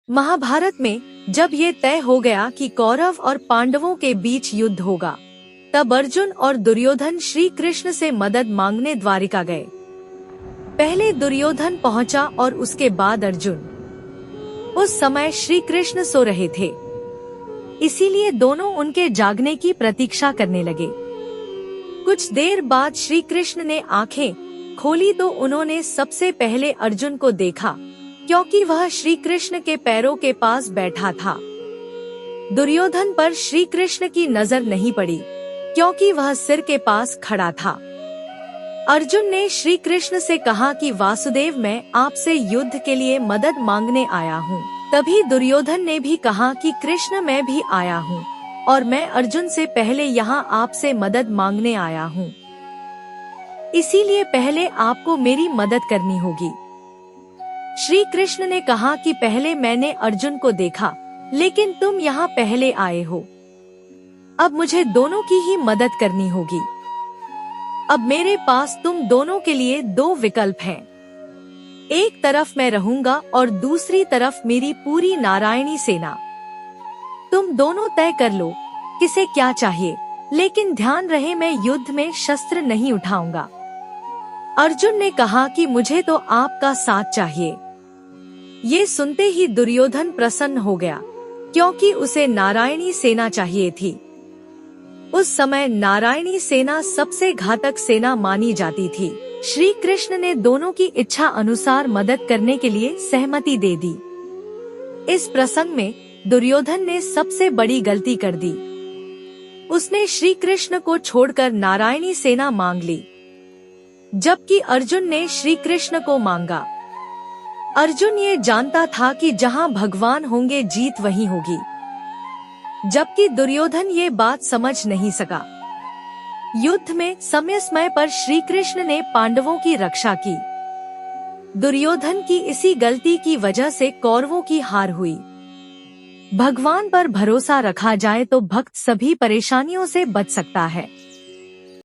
महाभारत में जब ये तय हो गया कि कौरव और पांडवों के बीच युद्ध होगा, तब अर्जुन और दुर्योधन श्री कृष्ण से मदद मांगने द्वारिका गए। पहले दुर्योधन पहुंचा और उसके बाद अर्जुन। उस समय श्री कृष्ण सो रहे थे, इसीलिए दोनों उनके जागने की प्रतीक्षा करने लगे। कुछ देर बाद श्री कृष्ण ने आंखें खोली तो उन्होंने सबसे पहले अर्जुन को देखा, क्योंकि वह श्री कृष्ण के पैरों के पास बैठा था। दुर्योधन पर श्री कृष्ण की नजर नहीं पड़ी, क्योंकि वह सिर के पास खड़ा था। अर्जुन ने श्री कृष्ण से कहा कि वासुदेव, मैं आपसे युद्ध के लिए मदद मांगने आया हूँ। तभी दुर्योधन ने भी कहा कि कृष्ण, मैं भी आया हूँ और मैं अर्जुन से पहले यहाँ आपसे मदद मांगने आया हूँ, इसीलिए पहले आपको मेरी मदद करनी होगी। श्री कृष्ण ने कहा कि पहले मैंने अर्जुन को देखा, लेकिन तुम यहाँ पहले आए हो। अब मुझे दोनों की ही मदद करनी होगी। अब मेरे पास तुम दोनों के लिए दो विकल्प हैं। एक तरफ मैं रहूंगा और दूसरी तरफ मेरी पूरी नारायणी सेना। तुम दोनों तय कर लो किसे क्या चाहिए, लेकिन ध्यान रहे मैं युद्ध में शस्त्र नहीं उठाऊंगा। अर्जुन ने कहा कि मुझे तो आपका साथ चाहिए। ये सुनते ही दुर्योधन प्रसन्न हो गया, क्योंकि उसे नारायणी सेना चाहिए थी। उस समय नारायणी सेना सबसे घातक सेना मानी जाती थी। श्री कृष्ण ने दोनों की इच्छा अनुसार मदद करने के लिए सहमति दे दी। इस प्रसंग में दुर्योधन ने सबसे बड़ी गलती कर दी। उसने श्री कृष्ण को छोड़कर नारायणी सेना मांग ली, जबकि अर्जुन ने श्री कृष्ण को मांगा। अर्जुन ये जानता था कि जहां भगवान होंगे जीत वहीं होगी, जबकि दुर्योधन ये बात समझ नहीं सका। युद्ध में समय पर श्री कृष्ण ने पांडवों की रक्षा की। दुर्योधन की इसी गलती की वजह से कौरवों की हार हुई। भगवान पर भरोसा रखा जाए तो भक्त सभी परेशानियों से बच सकता है।